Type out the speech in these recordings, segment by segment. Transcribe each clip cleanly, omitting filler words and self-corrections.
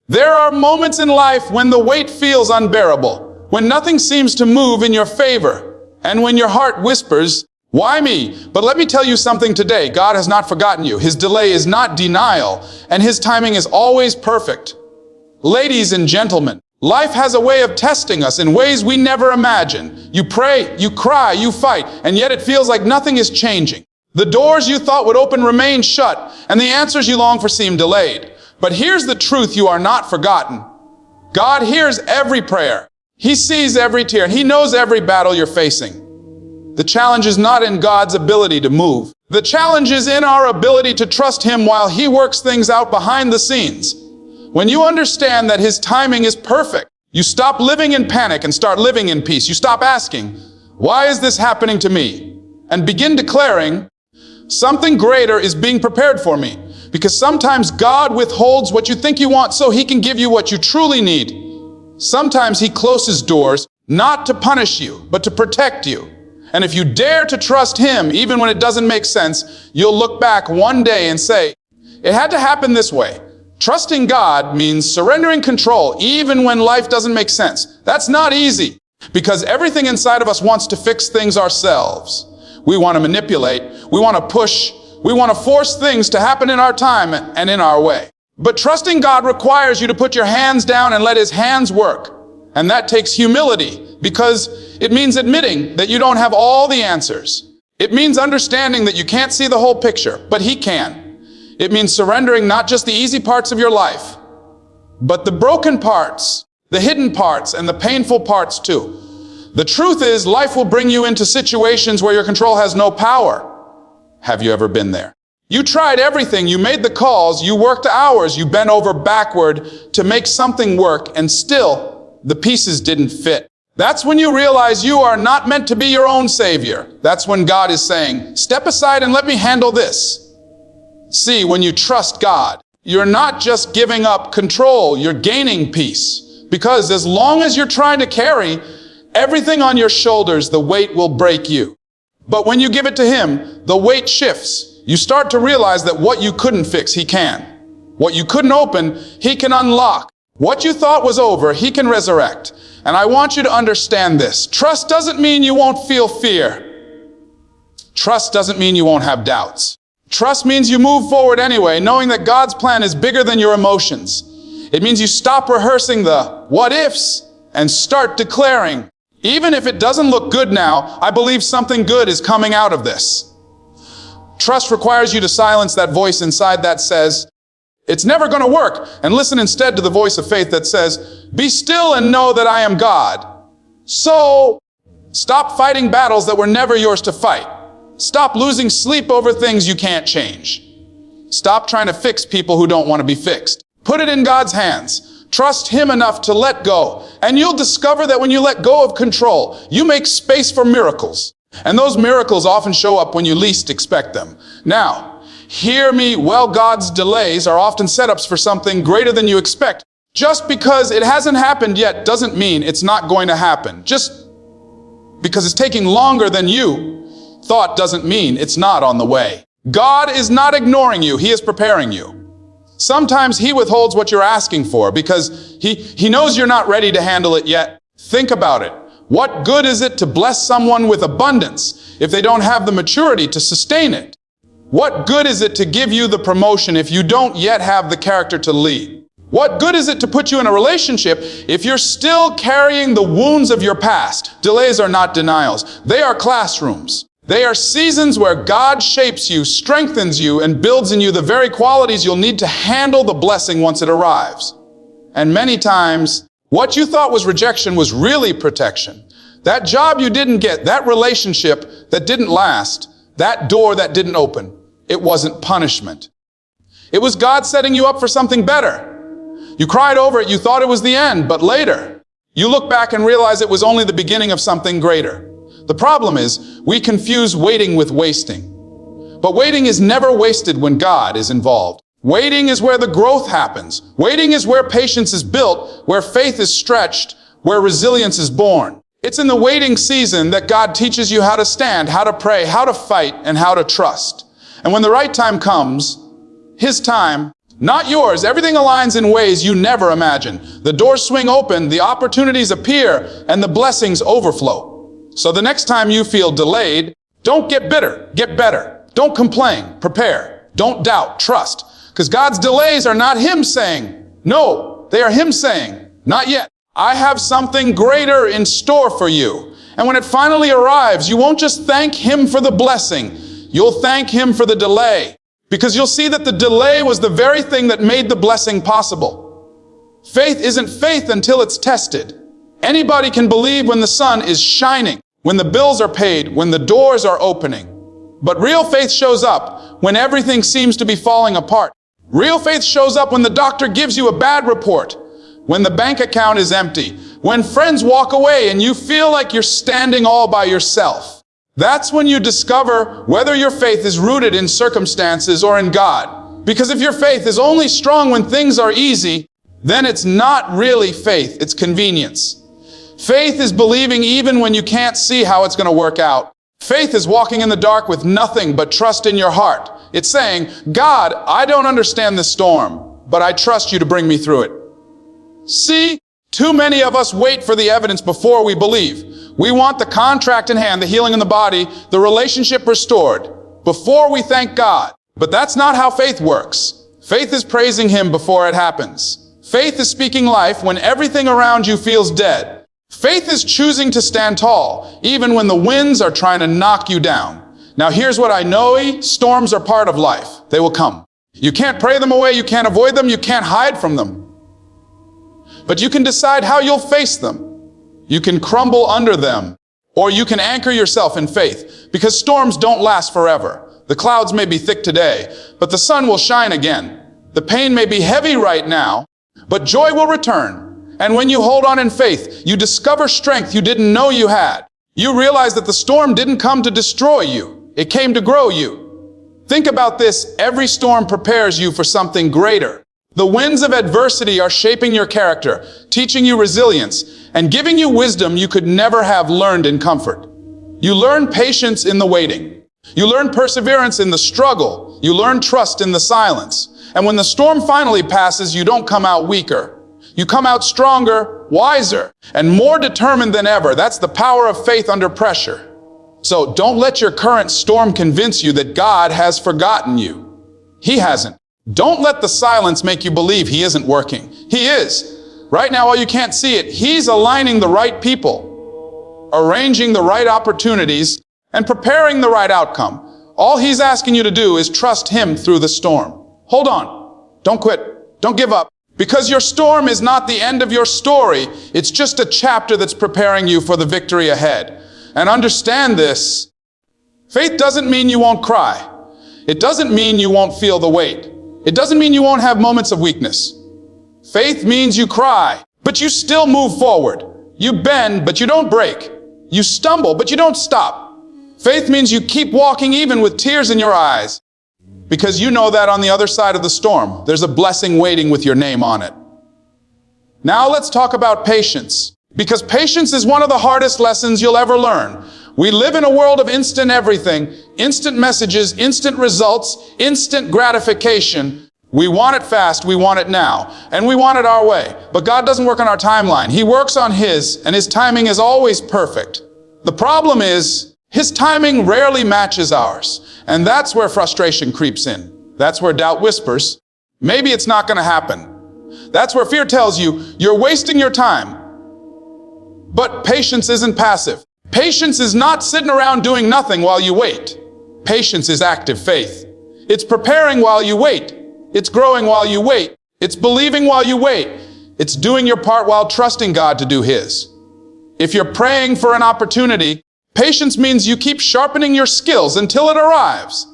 There are moments in life when the weight feels unbearable, when nothing seems to move in your favor, and when your heart whispers, "Why me?" But let me tell you something today. God has not forgotten you. His delay is not denial, and His timing is always perfect. Ladies and gentlemen, life has a way of testing us in ways we never imagined. You pray, you cry, you fight, and yet it feels like nothing is changing. The doors you thought would open remain shut, and the answers you long for seem delayed. But here's the truth: you are not forgotten. God hears every prayer. He sees every tear, and He knows every battle you're facing. The challenge is not in God's ability to move. The challenge is in our ability to trust Him while He works things out behind the scenes. When you understand that His timing is perfect, you stop living in panic and start living in peace. You stop asking, "Why is this happening to me?" and begin declaring, "Something greater is being prepared for me." Because sometimes God withholds what you think you want so He can give you what you truly need. Sometimes He closes doors, not to punish you, but to protect you. And if you dare to trust Him, even when it doesn't make sense, you'll look back one day and say, "It had to happen this way." Trusting God means surrendering control, even when life doesn't make sense. That's not easy, because everything inside of us wants to fix things ourselves. We want to manipulate, we want to push, we want to force things to happen in our time and in our way. But trusting God requires you to put your hands down and let His hands work. And that takes humility, because it means admitting that you don't have all the answers. It means understanding that you can't see the whole picture, but He can. It means surrendering not just the easy parts of your life, but the broken parts, the hidden parts, and the painful parts too. The truth is, life will bring you into situations where your control has no power. Have you ever been there? You tried everything, you made the calls, you worked hours, you bent over backward to make something work, and still, the pieces didn't fit. That's when you realize you are not meant to be your own savior. That's when God is saying, "Step aside and let me handle this." See, when you trust God, you're not just giving up control, you're gaining peace. Because as long as you're trying to carry everything on your shoulders, the weight will break you. But when you give it to Him, the weight shifts. You start to realize that what you couldn't fix, He can. What you couldn't open, He can unlock. What you thought was over, He can resurrect. And I want you to understand this. Trust doesn't mean you won't feel fear. Trust doesn't mean you won't have doubts. Trust means you move forward anyway, knowing that God's plan is bigger than your emotions. It means you stop rehearsing the what ifs and start declaring, "Even if it doesn't look good now, I believe something good is coming out of this." Trust requires you to silence that voice inside that says, "It's never going to work," and listen instead to the voice of faith that says, "Be still and know that I am God." So, stop fighting battles that were never yours to fight. Stop losing sleep over things you can't change. Stop trying to fix people who don't want to be fixed. Put it in God's hands. Trust Him enough to let go. And you'll discover that when you let go of control, you make space for miracles. And those miracles often show up when you least expect them. Now, hear me well, God's delays are often setups for something greater than you expect. Just because it hasn't happened yet doesn't mean it's not going to happen. Just because it's taking longer than you thought doesn't mean it's not on the way. God is not ignoring you, He is preparing you. Sometimes He withholds what you're asking for because He knows you're not ready to handle it yet. Think about it. What good is it to bless someone with abundance if they don't have the maturity to sustain it? What good is it to give you the promotion if you don't yet have the character to lead? What good is it to put you in a relationship if you're still carrying the wounds of your past? Delays are not denials. They are classrooms. They are seasons where God shapes you, strengthens you, and builds in you the very qualities you'll need to handle the blessing once it arrives. And many times, what you thought was rejection was really protection. That job you didn't get, that relationship that didn't last, that door that didn't open, it wasn't punishment. It was God setting you up for something better. You cried over it, you thought it was the end, but later, you look back and realize it was only the beginning of something greater. The problem is, we confuse waiting with wasting. But waiting is never wasted when God is involved. Waiting is where the growth happens. Waiting is where patience is built, where faith is stretched, where resilience is born. It's in the waiting season that God teaches you how to stand, how to pray, how to fight, and how to trust. And when the right time comes, His time, Not yours. Everything aligns in ways you never imagined. The doors swing open, the opportunities appear, and the blessings overflow. So the next time you feel delayed, don't get bitter, get better. Don't complain, prepare. Don't doubt, trust. Because God's delays are not Him saying, no, they are Him saying, not yet. I have something greater in store for you. And when it finally arrives, you won't just thank Him for the blessing. You'll thank Him for the delay. Because you'll see that the delay was the very thing that made the blessing possible. Faith isn't faith until it's tested. Anybody can believe when the sun is shining, when the bills are paid, when the doors are opening. But real faith shows up when everything seems to be falling apart. Real faith shows up when the doctor gives you a bad report, when the bank account is empty, when friends walk away and you feel like you're standing all by yourself. That's when you discover whether your faith is rooted in circumstances or in God. Because if your faith is only strong when things are easy, then it's not really faith, it's convenience. Faith is believing even when you can't see how it's going to work out. Faith is walking in the dark with nothing but trust in your heart. It's saying, God, I don't understand this storm, but I trust you to bring me through it. See, too many of us wait for the evidence before we believe. We want the contract in hand, the healing in the body, the relationship restored, before we thank God. But that's not how faith works. Faith is praising Him before it happens. Faith is speaking life when everything around you feels dead. Faith is choosing to stand tall, even when the winds are trying to knock you down. Now here's what I know, storms are part of life. They will come. You can't pray them away, you can't avoid them, you can't hide from them. But you can decide how you'll face them. You can crumble under them, or you can anchor yourself in faith, because storms don't last forever. The clouds may be thick today, but the sun will shine again. The pain may be heavy right now, but joy will return. And when you hold on in faith, you discover strength you didn't know you had. You realize that the storm didn't come to destroy you. It came to grow you. Think about this. Every storm prepares you for something greater. The winds of adversity are shaping your character, teaching you resilience, and giving you wisdom you could never have learned in comfort. You learn patience in the waiting. You learn perseverance in the struggle. You learn trust in the silence. And when the storm finally passes, you don't come out weaker. You come out stronger, wiser, and more determined than ever. That's the power of faith under pressure. So don't let your current storm convince you that God has forgotten you. He hasn't. Don't let the silence make you believe He isn't working. He is. Right now, while you can't see it, He's aligning the right people, arranging the right opportunities, and preparing the right outcome. All He's asking you to do is trust Him through the storm. Hold on. Don't quit. Don't give up. Because your storm is not the end of your story. It's just a chapter that's preparing you for the victory ahead. And understand this. Faith doesn't mean you won't cry. It doesn't mean you won't feel the weight. It doesn't mean you won't have moments of weakness. Faith means you cry, but you still move forward. You bend, but you don't break. You stumble, but you don't stop. Faith means you keep walking even with tears in your eyes, because you know that on the other side of the storm, there's a blessing waiting with your name on it. Now let's talk about patience, because patience is one of the hardest lessons you'll ever learn. We live in a world of instant everything, instant messages, instant results, instant gratification. We want it fast, we want it now, and we want it our way. But God doesn't work on our timeline. He works on His, and His timing is always perfect. The problem is, His timing rarely matches ours, and that's where frustration creeps in. That's where doubt whispers, maybe it's not going to happen. That's where fear tells you, you're wasting your time. But patience isn't passive. Patience is not sitting around doing nothing while you wait. Patience is active faith. It's preparing while you wait. It's growing while you wait. It's believing while you wait. It's doing your part while trusting God to do His. If you're praying for an opportunity, patience means you keep sharpening your skills until it arrives.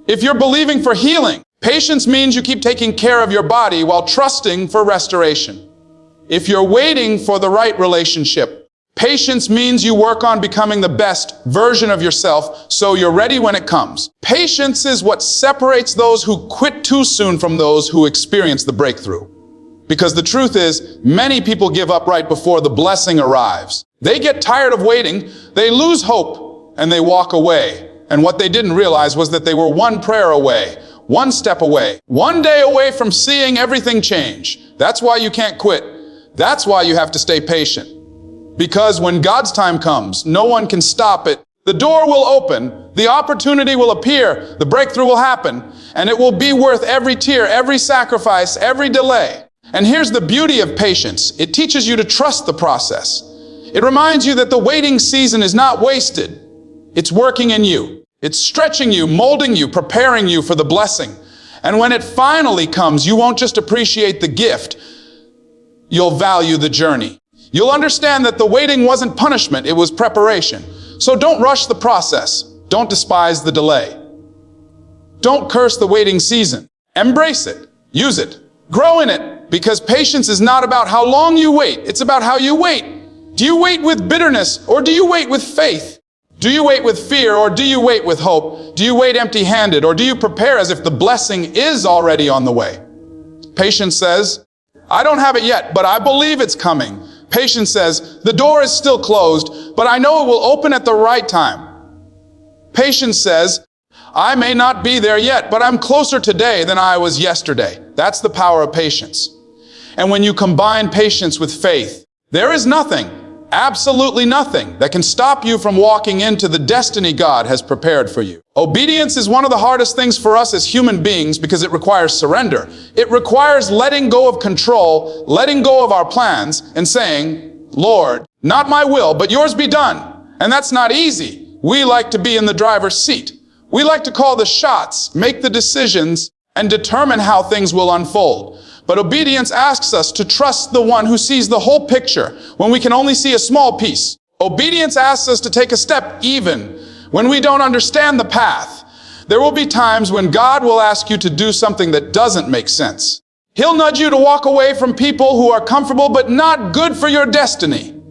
If you're believing for healing, patience means you keep taking care of your body while trusting for restoration. If you're waiting for the right relationship, patience means you work on becoming the best version of yourself so you're ready when it comes. Patience is what separates those who quit too soon from those who experience the breakthrough. Because the truth is, many people give up right before the blessing arrives. They get tired of waiting, they lose hope, and they walk away. And what they didn't realize was that they were one prayer away, one step away, one day away from seeing everything change. That's why you can't quit. That's why you have to stay patient. Because when God's time comes, no one can stop it. The door will open, the opportunity will appear, the breakthrough will happen, and it will be worth every tear, every sacrifice, every delay. And here's the beauty of patience. It teaches you to trust the process. It reminds you that the waiting season is not wasted. It's working in you. It's stretching you, molding you, preparing you for the blessing. And when it finally comes, you won't just appreciate the gift, you'll value the journey. You'll understand that the waiting wasn't punishment, it was preparation. So don't rush the process. Don't despise the delay. Don't curse the waiting season. Embrace it. Use it. Grow in it. Because patience is not about how long you wait. It's about how you wait. Do you wait with bitterness or do you wait with faith? Do you wait with fear or do you wait with hope? Do you wait empty-handed or do you prepare as if the blessing is already on the way? Patience says, I don't have it yet, but I believe it's coming. Patience says, the door is still closed, but I know it will open at the right time. Patience says, I may not be there yet, but I'm closer today than I was yesterday. That's the power of patience. And when you combine patience with faith, there is nothing, absolutely nothing, that can stop you from walking into the destiny God has prepared for you. Obedience is one of the hardest things for us as human beings because it requires surrender. It requires letting go of control, letting go of our plans, and saying, Lord, not my will, but yours be done. And that's not easy. We like to be in the driver's seat. We like to call the shots, make the decisions, and determine how things will unfold. But obedience asks us to trust the one who sees the whole picture when we can only see a small piece. Obedience asks us to take a step even when we don't understand the path. There will be times when God will ask you to do something that doesn't make sense. He'll nudge you to walk away from people who are comfortable but not good for your destiny.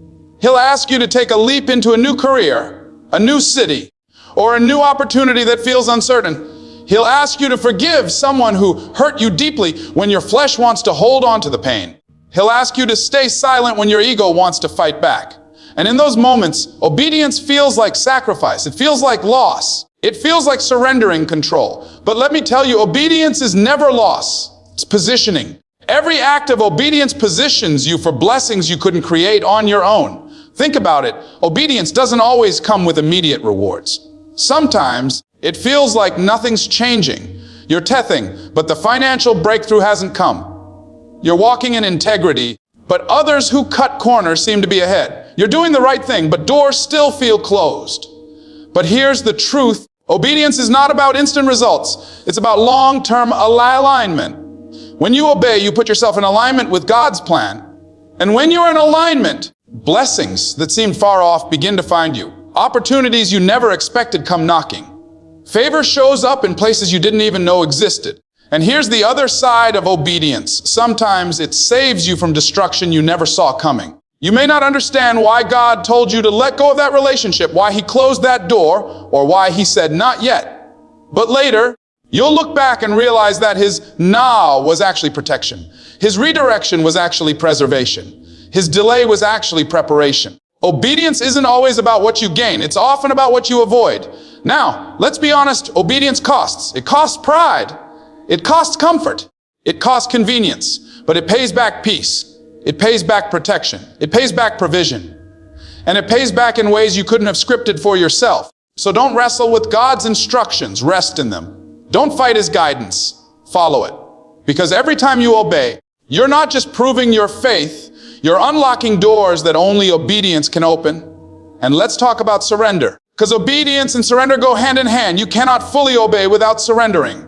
He'll ask you to take a leap into a new career, a new city, or a new opportunity that feels uncertain. He'll ask you to forgive someone who hurt you deeply when your flesh wants to hold on to the pain. He'll ask you to stay silent when your ego wants to fight back. And in those moments, obedience feels like sacrifice. It feels like loss. It feels like surrendering control. But let me tell you, obedience is never loss. It's positioning. Every act of obedience positions you for blessings you couldn't create on your own. Think about it. Obedience doesn't always come with immediate rewards. Sometimes it feels like nothing's changing. You're tething, but the financial breakthrough hasn't come. You're walking in integrity, but others who cut corners seem to be ahead. You're doing the right thing, but doors still feel closed. But here's the truth. Obedience is not about instant results. It's about long-term alignment. When you obey, you put yourself in alignment with God's plan. And when you're in alignment, blessings that seemed far off begin to find you. Opportunities you never expected come knocking. Favor shows up in places you didn't even know existed. And here's the other side of obedience. Sometimes it saves you from destruction you never saw coming. You may not understand why God told you to let go of that relationship, why He closed that door, or why He said not yet. But later, you'll look back and realize that His now was actually protection. His redirection was actually preservation. His delay was actually preparation. Obedience isn't always about what you gain. It's often about what you avoid. Now, let's be honest, obedience costs. It costs pride. It costs comfort. It costs convenience. But it pays back peace. It pays back protection. It pays back provision. And it pays back in ways you couldn't have scripted for yourself. So don't wrestle with God's instructions. Rest in them. Don't fight His guidance. Follow it. Because every time you obey, you're not just proving your faith, you're unlocking doors that only obedience can open. And let's talk about surrender. Because obedience and surrender go hand in hand. You cannot fully obey without surrendering.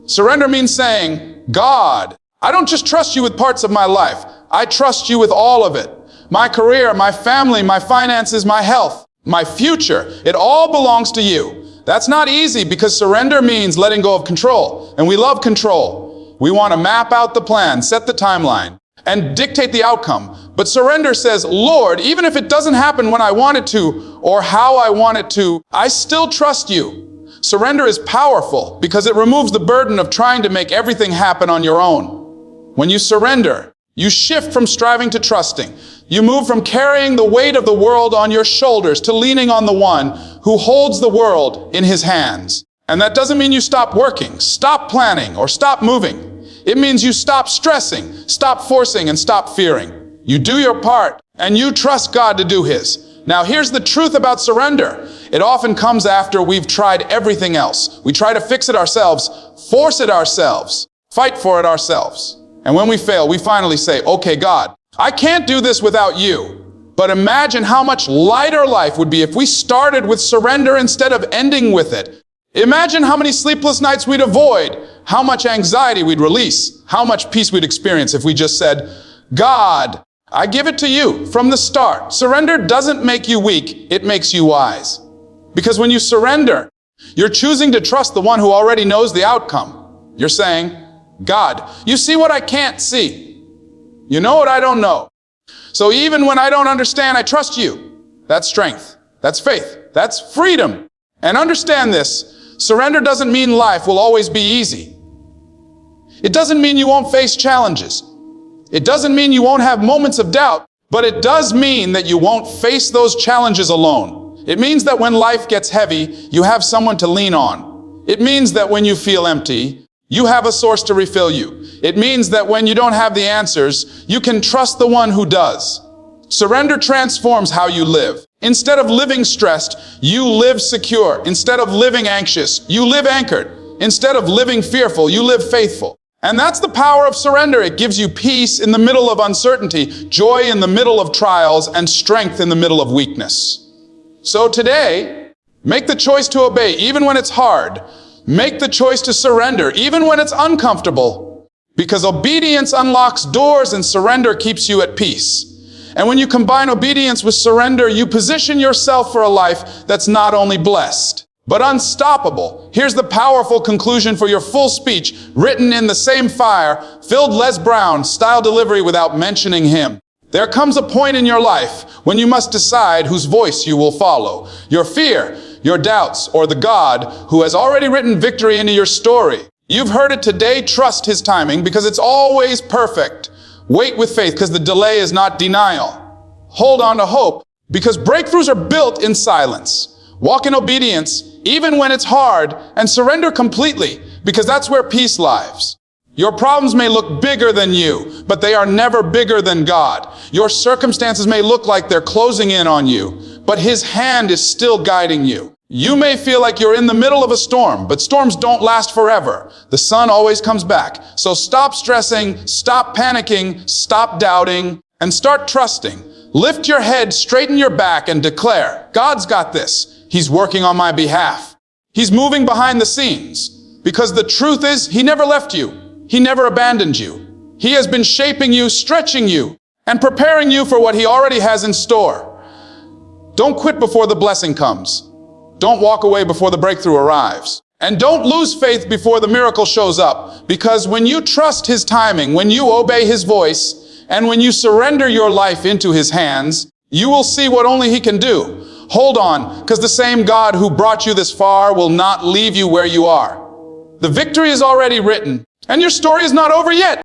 Surrender means saying, God, I don't just trust you with parts of my life. I trust you with all of it. My career, my family, my finances, my health, my future. It all belongs to you. That's not easy because surrender means letting go of control. And we love control. We want to map out the plan, set the timeline, and dictate the outcome. But surrender says, Lord, even if it doesn't happen when I want it to or how I want it to, I still trust you. Surrender is powerful because it removes the burden of trying to make everything happen on your own. When you surrender, you shift from striving to trusting. You move from carrying the weight of the world on your shoulders to leaning on the one who holds the world in His hands. And that doesn't mean you stop working, stop planning, or stop moving. It means you stop stressing, stop forcing, and stop fearing. You do your part, and you trust God to do His. Now here's the truth about surrender. It often comes after we've tried everything else. We try to fix it ourselves, force it ourselves, fight for it ourselves. And when we fail, we finally say, okay, God, I can't do this without you. But imagine how much lighter life would be if we started with surrender instead of ending with it. Imagine how many sleepless nights we'd avoid, how much anxiety we'd release, how much peace we'd experience if we just said, God, I give it to you from the start. Surrender doesn't make you weak, it makes you wise. Because when you surrender, you're choosing to trust the one who already knows the outcome. You're saying, God, you see what I can't see. You know what I don't know. So even when I don't understand, I trust you. That's strength. That's faith. That's freedom. And understand this, surrender doesn't mean life will always be easy. It doesn't mean you won't face challenges. It doesn't mean you won't have moments of doubt, but it does mean that you won't face those challenges alone. It means that when life gets heavy, you have someone to lean on. It means that when you feel empty, you have a source to refill you. It means that when you don't have the answers, you can trust the one who does. Surrender transforms how you live. Instead of living stressed, you live secure. Instead of living anxious, you live anchored. Instead of living fearful, you live faithful. And that's the power of surrender. It gives you peace in the middle of uncertainty, joy in the middle of trials, and strength in the middle of weakness. So today, make the choice to obey even when it's hard. Make the choice to surrender even when it's uncomfortable. Because obedience unlocks doors and surrender keeps you at peace. And when you combine obedience with surrender, you position yourself for a life that's not only blessed, but unstoppable. Here's the powerful conclusion for your full speech, written in the same fire, filled Les Brown, style delivery without mentioning him. There comes a point in your life when you must decide whose voice you will follow. Your fear, your doubts, or the God who has already written victory into your story. You've heard it today, trust His timing because it's always perfect. Wait with faith because the delay is not denial. Hold on to hope because breakthroughs are built in silence. Walk in obedience even when it's hard, and surrender completely because that's where peace lies. Your problems may look bigger than you, but they are never bigger than God. Your circumstances may look like they're closing in on you, but His hand is still guiding you. You may feel like you're in the middle of a storm, but storms don't last forever. The sun always comes back. So stop stressing, stop panicking, stop doubting, and start trusting. Lift your head, straighten your back, and declare, God's got this. He's working on my behalf. He's moving behind the scenes. Because the truth is, He never left you. He never abandoned you. He has been shaping you, stretching you, and preparing you for what He already has in store. Don't quit before the blessing comes. Don't walk away before the breakthrough arrives. And don't lose faith before the miracle shows up. Because when you trust His timing, when you obey His voice, and when you surrender your life into His hands, you will see what only He can do. Hold on, because the same God who brought you this far will not leave you where you are. The victory is already written, and your story is not over yet.